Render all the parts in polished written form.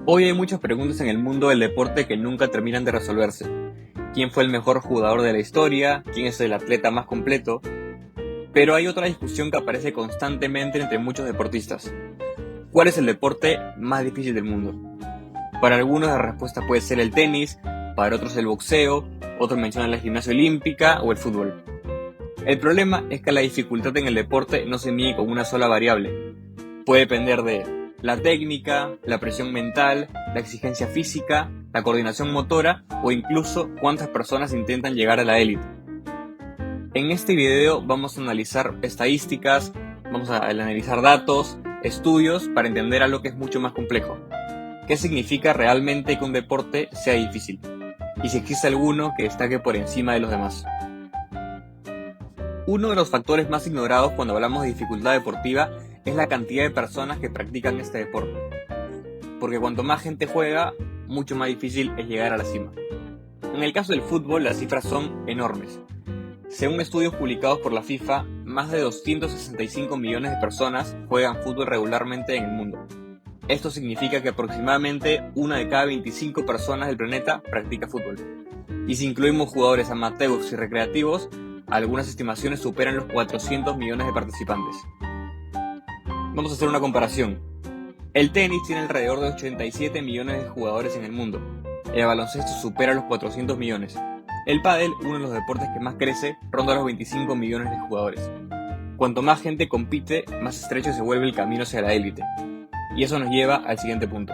Hoy hay muchas preguntas en el mundo del deporte que nunca terminan de resolverse. ¿Quién fue el mejor jugador de la historia? ¿Quién es el atleta más completo? Pero hay otra discusión que aparece constantemente entre muchos deportistas. ¿Cuál es el deporte más difícil del mundo? Para algunos la respuesta puede ser el tenis, para otros el boxeo, otros mencionan la gimnasia olímpica o el fútbol. El problema es que la dificultad en el deporte no se mide con una sola variable. Puede depender de la técnica, la presión mental, la exigencia física, la coordinación motora o incluso cuántas personas intentan llegar a la élite. En este video vamos a analizar estadísticas, vamos a analizar datos, estudios para entender algo que es mucho más complejo. ¿Qué significa realmente que un deporte sea difícil? Y si existe alguno que destaque por encima de los demás. Uno de los factores más ignorados cuando hablamos de dificultad deportiva es la cantidad de personas que practican este deporte. Porque cuanto más gente juega, mucho más difícil es llegar a la cima. En el caso del fútbol, las cifras son enormes. Según estudios publicados por la FIFA, más de 265 millones de personas juegan fútbol regularmente en el mundo. Esto significa que aproximadamente una de cada 25 personas del planeta practica fútbol. Y si incluimos jugadores amateurs y recreativos, algunas estimaciones superan los 400 millones de participantes. Vamos a hacer una comparación. El tenis tiene alrededor de 87 millones de jugadores en el mundo. El baloncesto supera los 400 millones. El pádel, uno de los deportes que más crece, ronda los 25 millones de jugadores. Cuanto más gente compite, más estrecho se vuelve el camino hacia la élite. Y eso nos lleva al siguiente punto.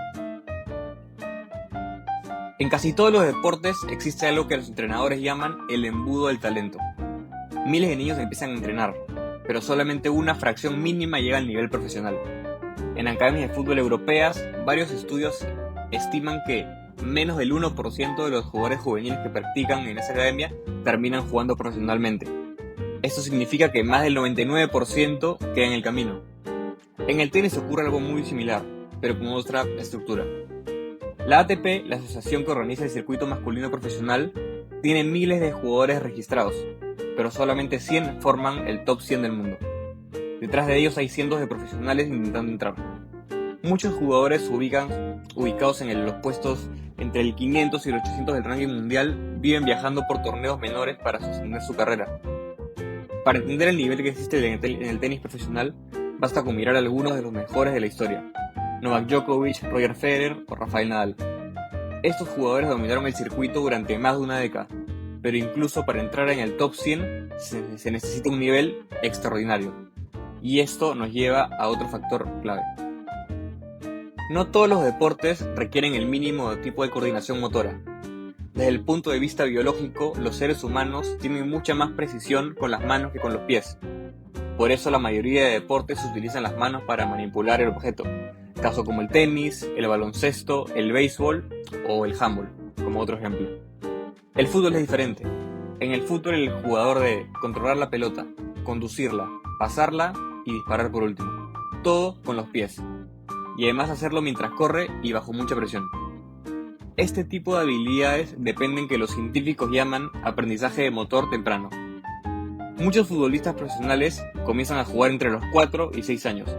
En casi todos los deportes existe algo que los entrenadores llaman el embudo del talento. Miles de niños empiezan a entrenar, pero solamente una fracción mínima llega al nivel profesional. En academias de fútbol europeas, varios estudios estiman que menos del 1% de los jugadores juveniles que practican en esa academia terminan jugando profesionalmente. Esto significa que más del 99% queda en el camino. En el tenis ocurre algo muy similar, pero con otra estructura. La ATP, la asociación que organiza el circuito masculino profesional, tiene miles de jugadores registrados, pero solamente 100 forman el top 100 del mundo. Detrás de ellos hay cientos de profesionales intentando entrar. Muchos jugadores ubicados en los puestos entre el 500 y el 800 del ranking mundial viven viajando por torneos menores para sostener su carrera. Para entender el nivel que existe en el tenis profesional, basta con mirar a algunos de los mejores de la historia: Novak Djokovic, Roger Federer o Rafael Nadal. Estos jugadores dominaron el circuito durante más de una década, pero incluso para entrar en el top 100 se necesita un nivel extraordinario. Y esto nos lleva a otro factor clave. No todos los deportes requieren el mínimo tipo de coordinación motora. Desde el punto de vista biológico, los seres humanos tienen mucha más precisión con las manos que con los pies. Por eso la mayoría de deportes utilizan las manos para manipular el objeto, caso como el tenis, el baloncesto, el béisbol o el handball, como otro ejemplo. El fútbol es diferente. En el fútbol el jugador debe controlar la pelota, conducirla, pasarla y disparar por último. Todo con los pies. Y además hacerlo mientras corre y bajo mucha presión. Este tipo de habilidades dependen que los científicos llaman aprendizaje de motor temprano. Muchos futbolistas profesionales comienzan a jugar entre los 4 y 6 años.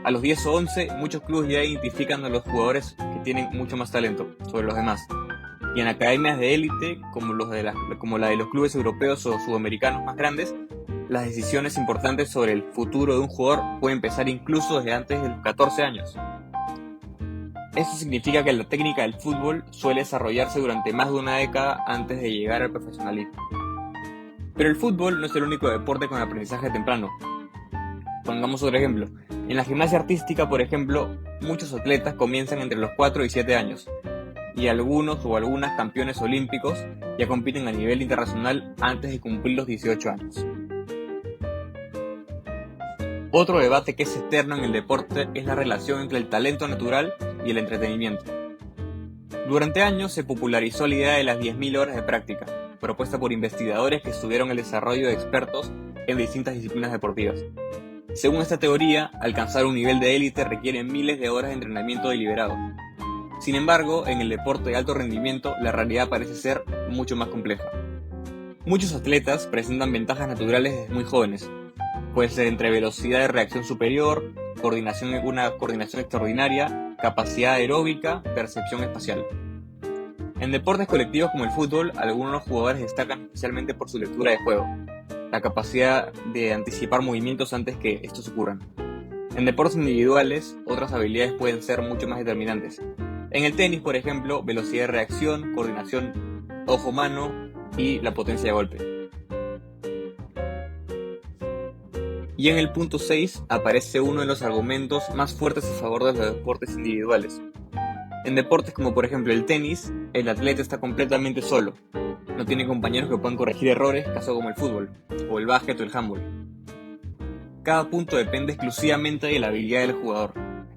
A los 10 o 11, muchos clubes ya identifican a los jugadores que tienen mucho más talento sobre los demás. Y en academias de élite, como la de los clubes europeos o sudamericanos más grandes, las decisiones importantes sobre el futuro de un jugador pueden empezar incluso desde antes de los 14 años. Esto significa que la técnica del fútbol suele desarrollarse durante más de una década antes de llegar al profesionalismo. Pero el fútbol no es el único deporte con aprendizaje temprano. Pongamos otro ejemplo. En la gimnasia artística, por ejemplo, muchos atletas comienzan entre los 4 y 7 años. Y algunos o algunas campeones olímpicos ya compiten a nivel internacional antes de cumplir los 18 años. Otro debate que es eterno en el deporte es la relación entre el talento natural y el entretenimiento. Durante años se popularizó la idea de las 10.000 horas de práctica, propuesta por investigadores que estudiaron el desarrollo de expertos en distintas disciplinas deportivas. Según esta teoría, alcanzar un nivel de élite requiere miles de horas de entrenamiento deliberado. Sin embargo, en el deporte de alto rendimiento, la realidad parece ser mucho más compleja. Muchos atletas presentan ventajas naturales desde muy jóvenes. Puede ser entre velocidad de reacción superior, una coordinación extraordinaria, capacidad aeróbica, percepción espacial. En deportes colectivos como el fútbol, algunos jugadores destacan especialmente por su lectura de juego, la capacidad de anticipar movimientos antes que estos ocurran. En deportes individuales, otras habilidades pueden ser mucho más determinantes. En el tenis, por ejemplo, velocidad de reacción, coordinación ojo-mano y la potencia de golpe. Y en el punto 6 aparece uno de los argumentos más fuertes a favor de los deportes individuales. En deportes como por ejemplo el tenis, el atleta está completamente solo. No tiene compañeros que puedan corregir errores, caso como el fútbol, o el básquet o el handball. Cada punto depende exclusivamente de la habilidad del jugador.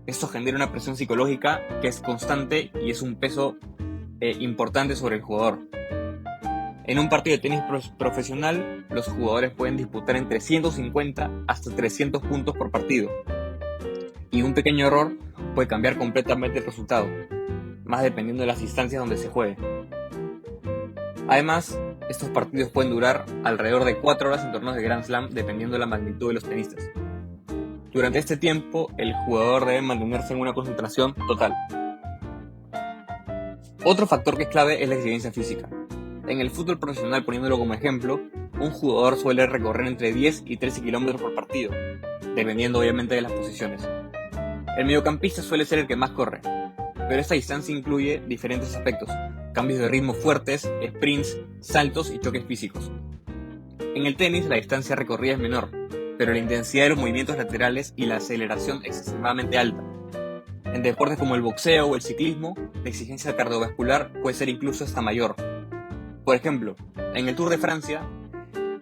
Esto genera una presión psicológica que es constante y es un peso importante sobre el jugador. En un partido de tenis profesional, los jugadores pueden disputar entre 150 hasta 300 puntos por partido. Y un pequeño error puede cambiar completamente el resultado, más dependiendo de las instancias donde se juegue. Además, estos partidos pueden durar alrededor de 4 horas en torneos de Grand Slam, dependiendo de la magnitud de los tenistas. Durante este tiempo, el jugador debe mantenerse en una concentración total. Otro factor que es clave es la exigencia física. En el fútbol profesional, poniéndolo como ejemplo, un jugador suele recorrer entre 10 y 13 kilómetros por partido, dependiendo obviamente de las posiciones. El mediocampista suele ser el que más corre, pero esta distancia incluye diferentes aspectos: cambios de ritmo fuertes, sprints, saltos y choques físicos. En el tenis la distancia recorrida es menor, pero la intensidad de los movimientos laterales y la aceleración es extremadamente alta. En deportes como el boxeo o el ciclismo, la exigencia cardiovascular puede ser incluso hasta mayor. Por ejemplo, en el Tour de Francia,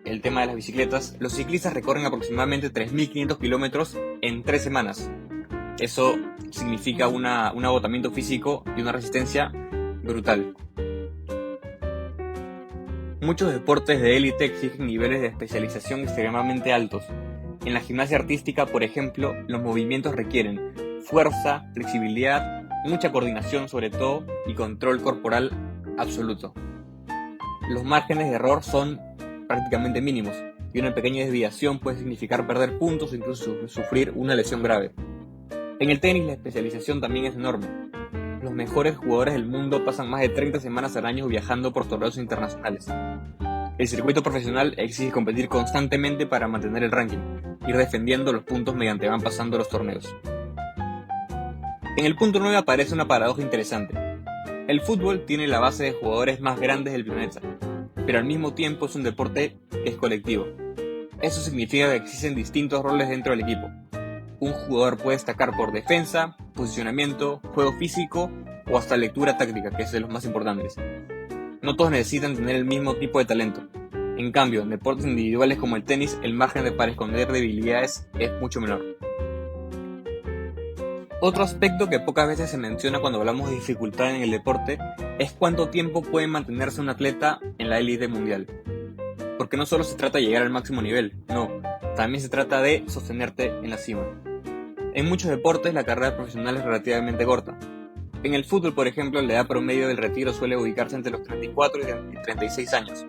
el tema de las bicicletas, los ciclistas recorren aproximadamente 3.500 kilómetros en 3 semanas. Eso significa un agotamiento físico y una resistencia brutal. Muchos deportes de élite exigen niveles de especialización extremadamente altos. En la gimnasia artística, por ejemplo, los movimientos requieren fuerza, flexibilidad, mucha coordinación sobre todo y control corporal absoluto. Los márgenes de error son prácticamente mínimos y una pequeña desviación puede significar perder puntos o incluso sufrir una lesión grave. En el tenis la especialización también es enorme. Los mejores jugadores del mundo pasan más de 30 semanas al año viajando por torneos internacionales. El circuito profesional exige competir constantemente para mantener el ranking, ir defendiendo los puntos mediante van pasando los torneos. En el punto 9 aparece una paradoja interesante. El fútbol tiene la base de jugadores más grandes del planeta, pero al mismo tiempo es un deporte que es colectivo. Eso significa que existen distintos roles dentro del equipo. Un jugador puede destacar por defensa, posicionamiento, juego físico o hasta lectura táctica, que es de los más importantes. No todos necesitan tener el mismo tipo de talento. En cambio, en deportes individuales como el tenis, el margen para esconder debilidades es mucho menor. Otro aspecto que pocas veces se menciona cuando hablamos de dificultad en el deporte es cuánto tiempo puede mantenerse un atleta en la élite mundial. Porque no solo se trata de llegar al máximo nivel, no, también se trata de sostenerte en la cima. En muchos deportes la carrera profesional es relativamente corta. En el fútbol, por ejemplo, la edad promedio del retiro suele ubicarse entre los 34 y 36 años.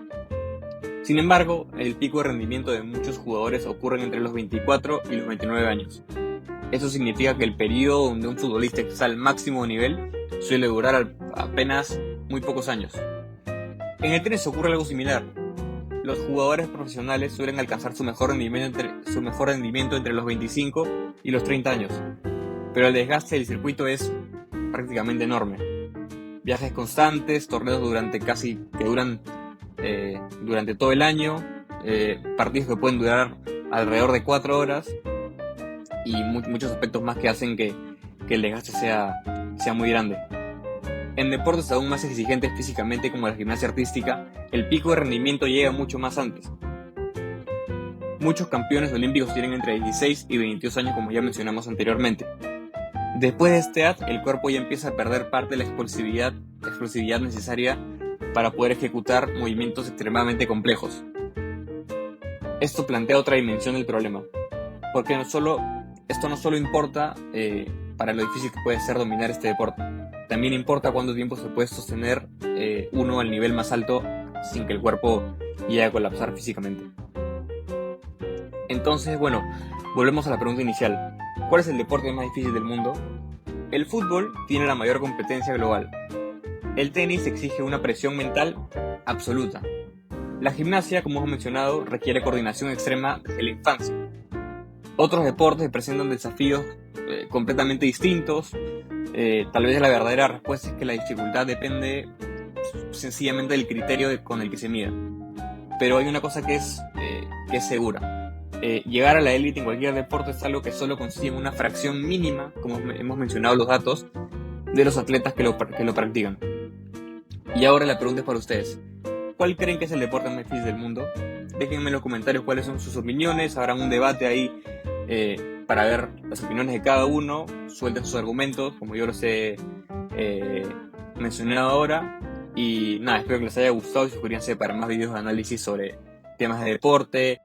Sin embargo, el pico de rendimiento de muchos jugadores ocurre entre los 24 y los 29 años. Eso significa que el periodo donde un futbolista está al máximo nivel suele durar apenas muy pocos años. En el tenis ocurre algo similar. Los jugadores profesionales suelen alcanzar su mejor rendimiento entre los 25 y los 30 años, pero el desgaste del circuito es prácticamente enorme. Viajes constantes, torneos que duran durante todo el año, partidos que pueden durar alrededor de 4 horas y muchos aspectos más que hacen que el desgaste sea muy grande. En deportes aún más exigentes físicamente como la gimnasia artística, el pico de rendimiento llega mucho más antes. Muchos campeones olímpicos tienen entre 16 y 22 años, como ya mencionamos anteriormente. Después de esta edad, el cuerpo ya empieza a perder parte de la explosividad necesaria para poder ejecutar movimientos extremadamente complejos. Esto plantea otra dimensión del problema, porque esto no solo importa para lo difícil que puede ser dominar este deporte, también importa cuánto tiempo se puede sostener uno al nivel más alto sin que el cuerpo llegue a colapsar físicamente. Entonces, volvemos a la pregunta inicial. ¿Cuál es el deporte más difícil del mundo? El fútbol tiene la mayor competencia global. El tenis exige una presión mental absoluta. La gimnasia, como hemos mencionado, requiere coordinación extrema desde la infancia. Otros deportes presentan desafíos completamente distintos. Tal vez la verdadera respuesta es que la dificultad depende sencillamente del criterio con el que se mida. Pero hay una cosa que es segura. Llegar a la élite en cualquier deporte es algo que solo consigue una fracción mínima, como hemos mencionado los datos, de los atletas que lo practican. Y ahora la pregunta es para ustedes. ¿Cuál creen que es el deporte más difícil del mundo? Déjenme en los comentarios cuáles son sus opiniones. Habrá un debate ahí para ver las opiniones de cada uno. Suelten sus argumentos, como yo los he mencionado ahora. Y nada, espero que les haya gustado y suscríbanse para más videos de análisis sobre temas de deporte,